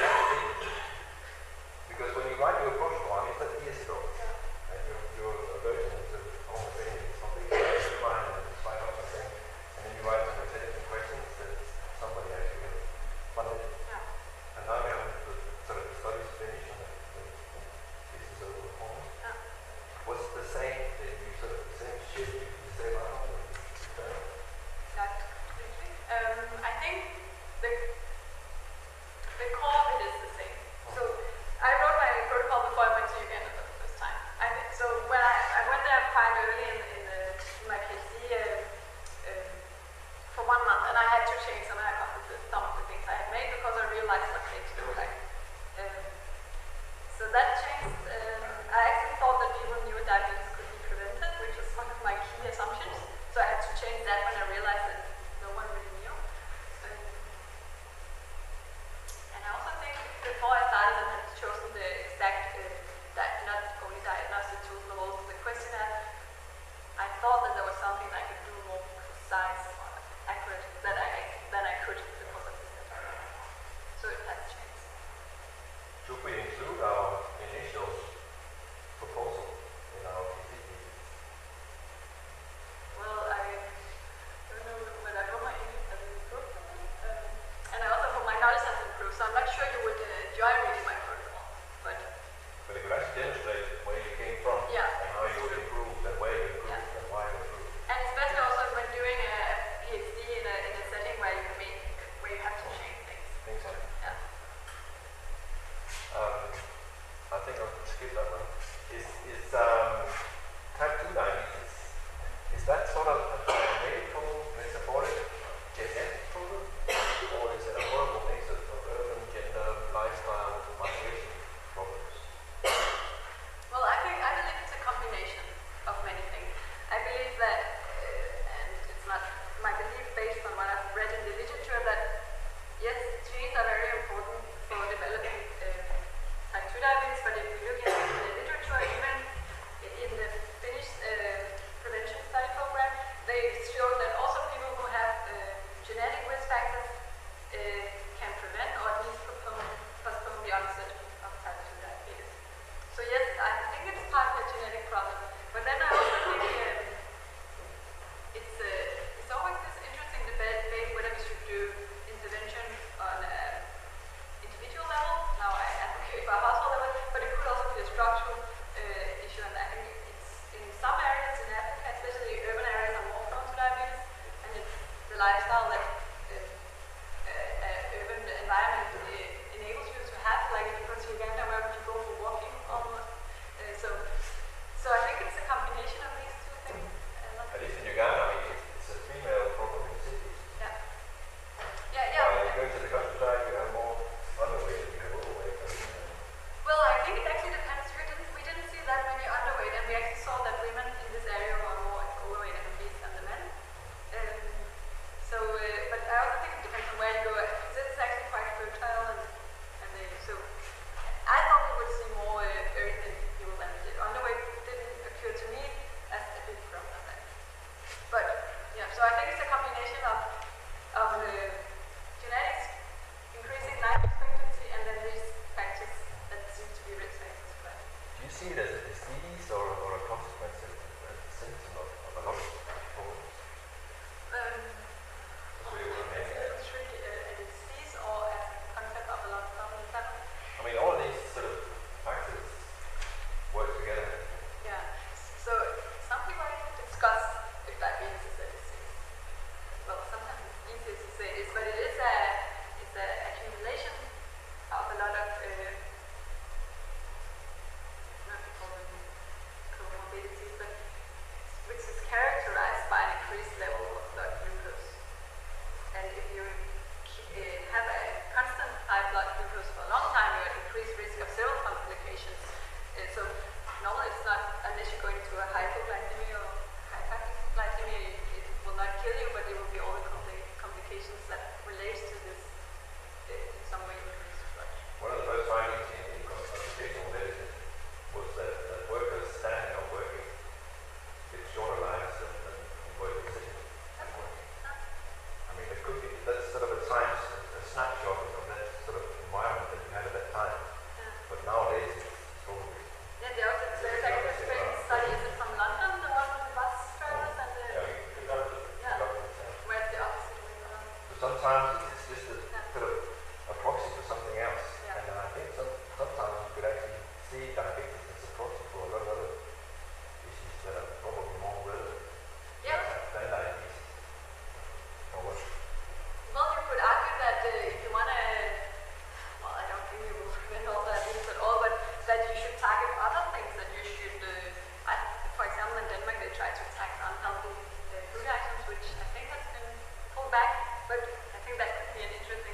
sometimes it's just a sort of a proxy for something else. Yeah. And I think sometimes you could actually see diabetes as a proxy for a lot of other issues that are probably more relevant than diabetes. Or what? Well, you could argue that if you want to, well, I don't think you will prevent all diabetes at all, but that you should target other things, that you should, for example, in Denmark, they try to tax unhealthy food items, which I think has been pulled back, but I think that could be an interesting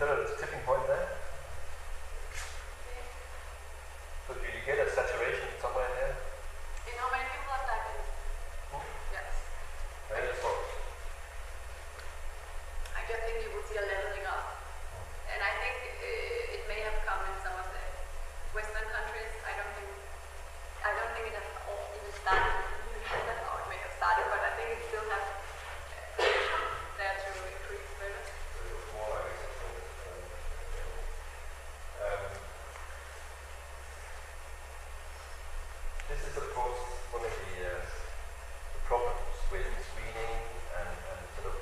there a tipping point there? So do you get a saturation somewhere there? You know how many people have diabetes? Yes. Very short. I just think you will see a leveling up. And I think it may have come in some of the Western countries. I don't think it has all even started in Uganda, or it may have started, but I think it still has there to increase further. So it looks more like it's this is of course one of the problems with screening and sort of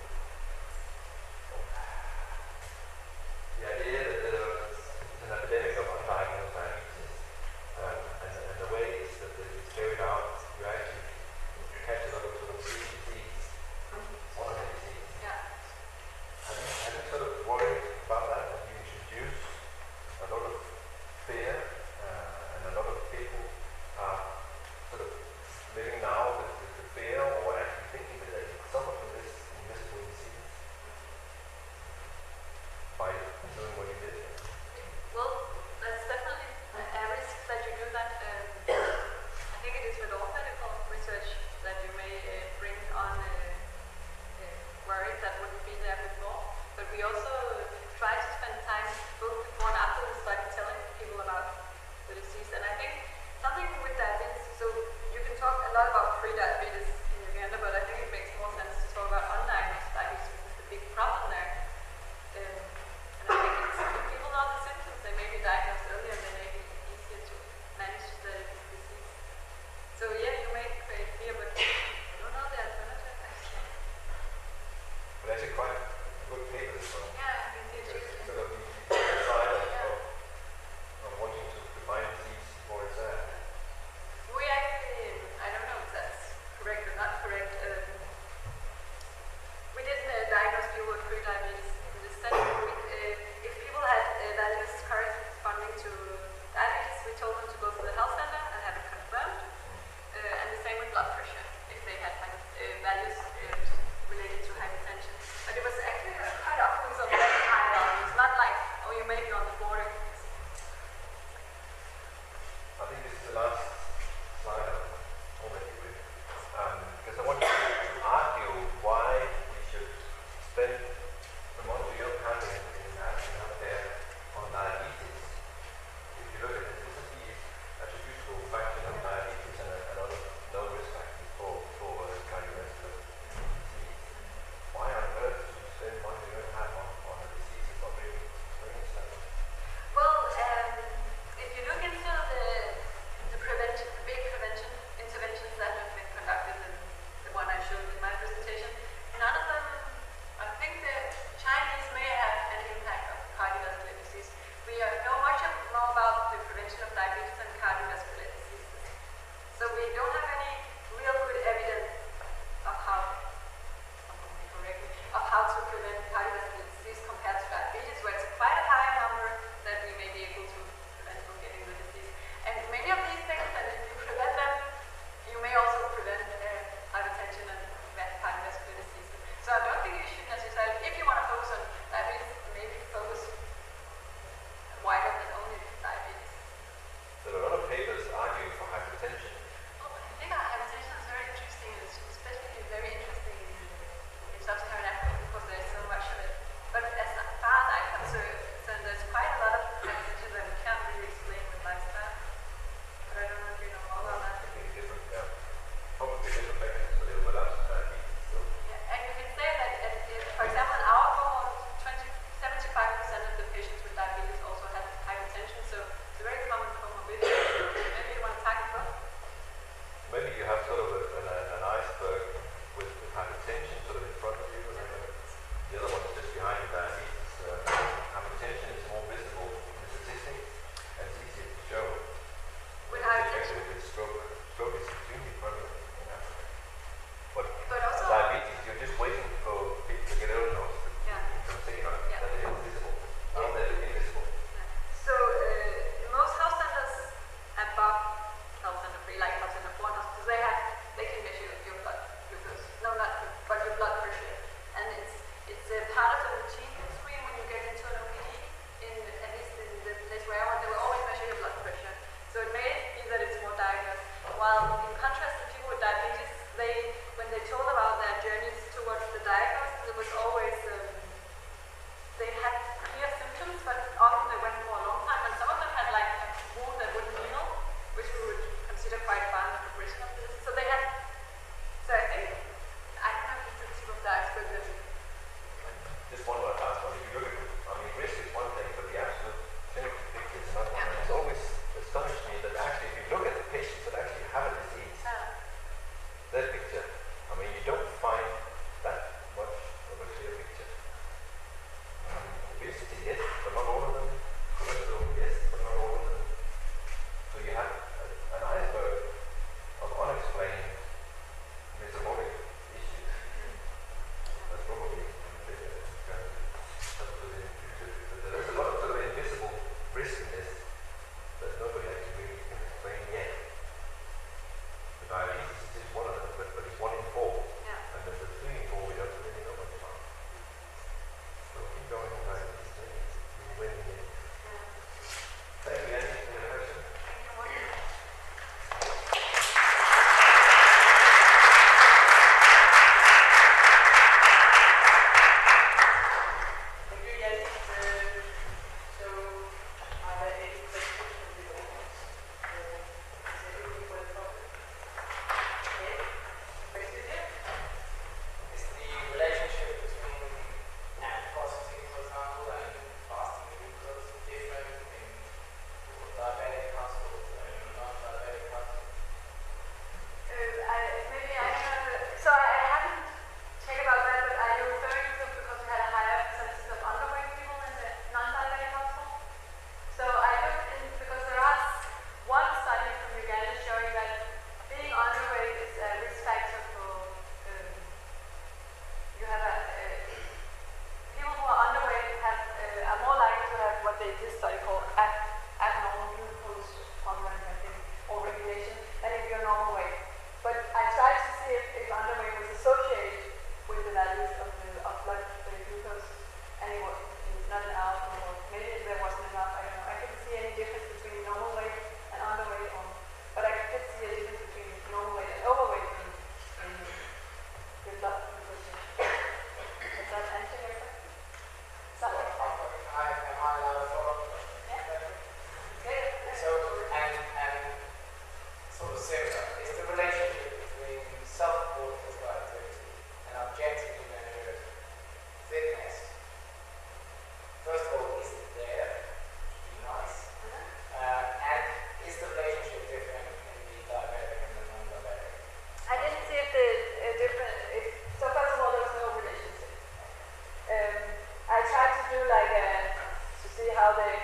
like to see how they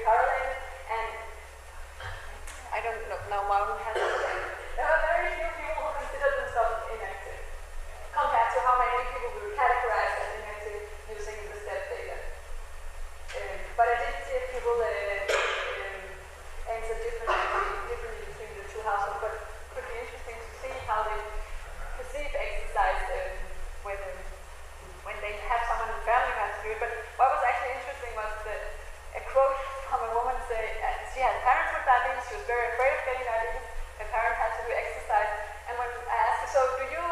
correlate, and I don't know one has. There are very few people who consider themselves inactive compared to how many people we would categorize as inactive using the step data. But I did see people answer differently between the two households, but it could be interesting to see how they perceive exercise when they have someone in the family who has to do it. But what was actually interesting was a quote from a woman saying she had parents with diabetes, she was very afraid of getting diabetes, her parents had to do exercise, and when I asked her, so do you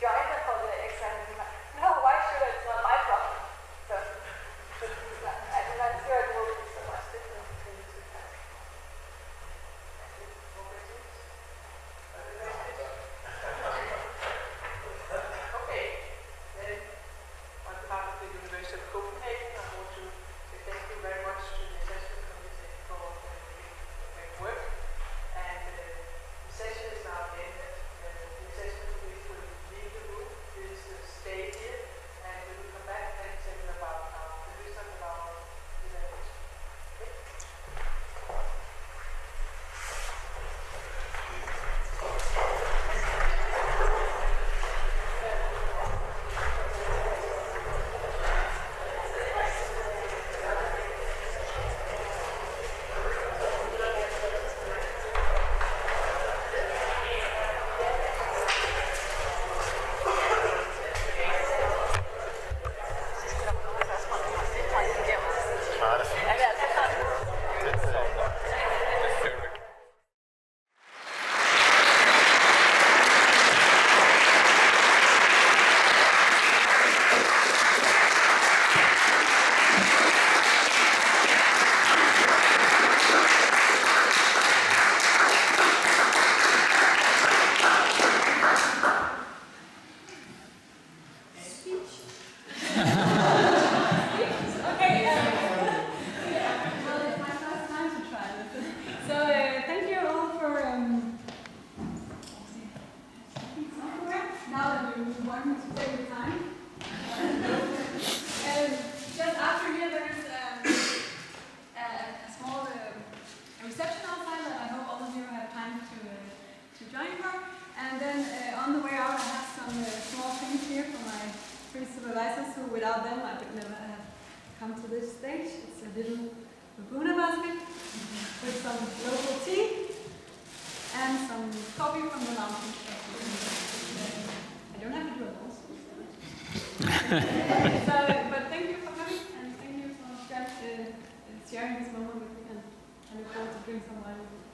join them for the exercise? And she's like, no, why should I? It's not my problem. So I'm not sure it will be so much different between the two types. Okay, then on behalf of the University of Copenhagen, I want to say thank you very much to the assessment committee for the great work. And the session is now ended. The assessment committee will leave the room. Please stay here, and we will come back and tell you about the result of our evaluation. Okay? But thank you for coming, and thank you for sharing this moment with me, and I look forward to doing some wine with you.